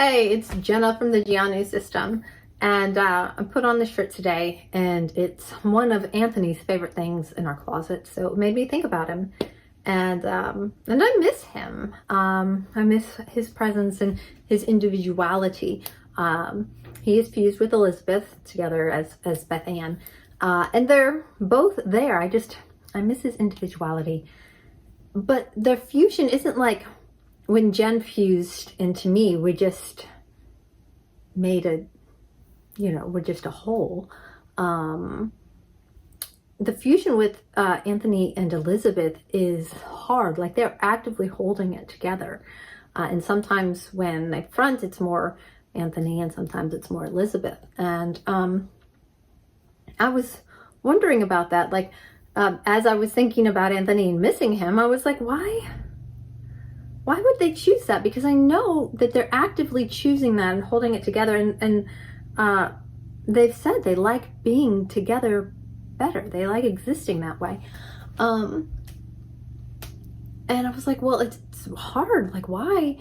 Hey, it's Jenna from the D.D.N.O system, and I put on this shirt today, and it's one of Anthony's favorite things in our closet, so it made me think about him, and I miss him. I miss his presence and his individuality. He is fused with Elizabeth together as Beth Ann, and they're both there. I miss his individuality, but their fusion isn't like when Jen fused into me. We just made we're just a whole. The fusion with Anthony and Elizabeth is hard. Like, they're actively holding it together. And sometimes when they front, it's more Anthony, and sometimes it's more Elizabeth. And I was wondering about that. Like, as I was thinking about Anthony and missing him, I was like, why would they choose that? Because I know that they're actively choosing that and holding it together. And they've said they like being together better. They like existing that way. And I was like, well, it's hard. Like, why?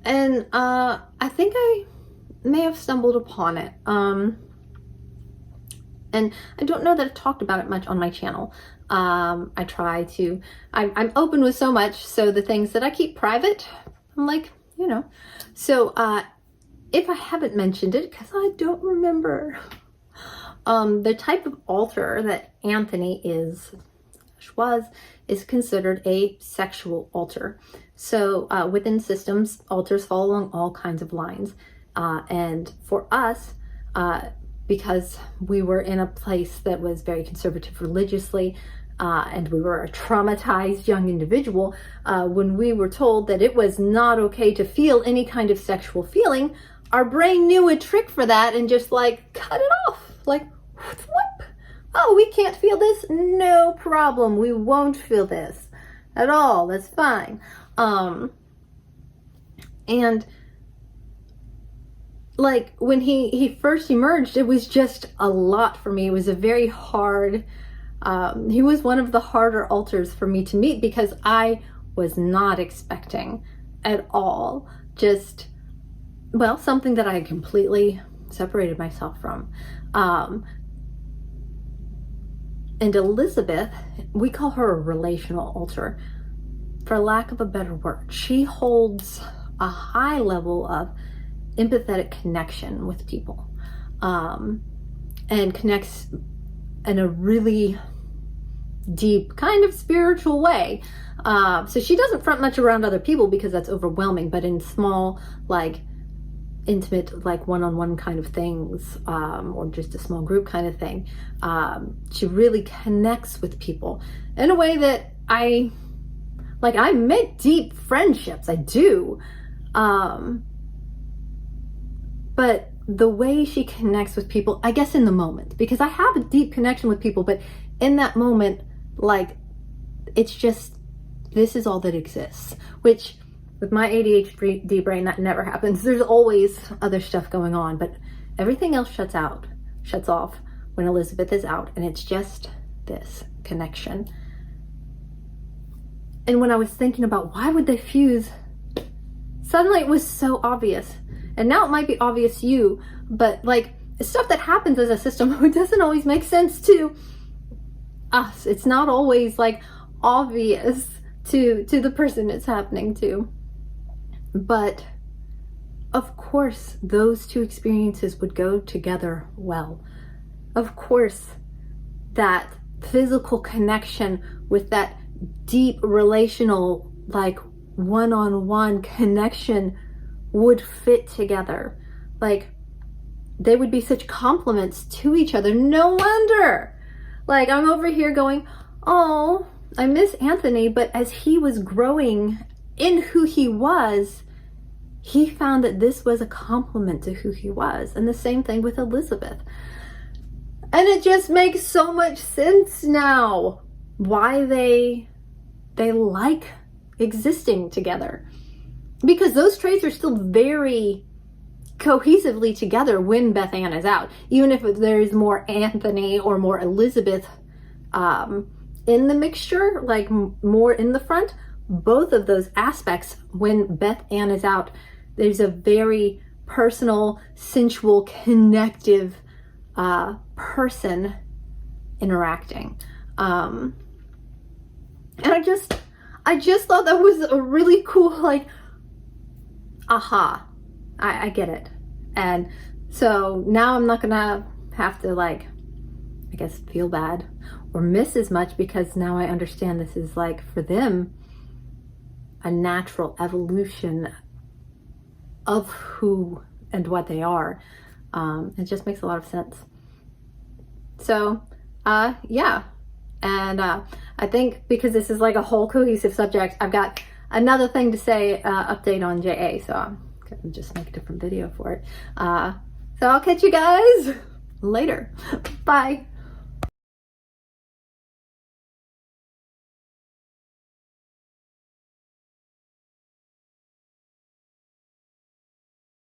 And I think I may have stumbled upon it. And I don't know that I've talked about it much on my channel. I try to, I'm open with so much, so the things that I keep private, I'm like, So if I haven't mentioned it, because I don't remember, the type of altar that Anthony is considered a sexual altar. So within systems, altars fall along all kinds of lines. And for us, because we were in a place that was very conservative religiously, and we were a traumatized young individual, when we were told that it was not okay to feel any kind of sexual feeling, our brain knew a trick for that and just like cut it off. Like, whoop. Oh, we can't feel this? No problem. We won't feel this at all. That's fine. And like, when he first emerged, it was just a lot for me. It was a very hard, he was one of the harder altars for me to meet, because I was not expecting at all just, well, something that I had completely separated myself from. And Elizabeth, we call her a relational altar, for lack of a better word. She holds a high level of empathetic connection with people, and connects in a really deep kind of spiritual way. So she doesn't front much around other people because that's overwhelming, but in small, like intimate, like one-on-one kind of things, or just a small group kind of thing, she really connects with people in a way that I make deep friendships. I do. But the way she connects with people, I guess in the moment, because I have a deep connection with people, but in that moment, like, it's just, this is all that exists, which with my ADHD brain, that never happens. There's always other stuff going on, but everything else shuts off when Elizabeth is out, and it's just this connection. And when I was thinking about why would they fuse, suddenly it was so obvious. And now it might be obvious to you, but like, stuff that happens as a system, it doesn't always make sense to us. It's not always like obvious to the person it's happening to. But of course, those two experiences would go together well. Of course, that physical connection with that deep relational, like one-on-one connection would fit together. Like, they would be such complements to each other. No wonder. Like, I'm over here going, oh, I miss Anthony, but as he was growing in who he was, he found that this was a complement to who he was. And the same thing with Elizabeth. And it just makes so much sense now why they like existing together. Because those traits are still very cohesively together when Beth Ann is out. Even if there's more Anthony or more Elizabeth in the mixture, like more in the front, both of those aspects, when Beth Ann is out, there's a very personal, sensual, connective person interacting. And I just thought that was a really cool, like, aha, I get it. And so now I'm not gonna have to, like, I guess, feel bad or miss as much, because now I understand this is, like, for them, a natural evolution of who and what they are. It just makes a lot of sense. So, yeah. And I think because this is like a whole cohesive subject, I've got another thing to say, update on JA. So I'm gonna just make a different video for it. So I'll catch you guys later. Bye.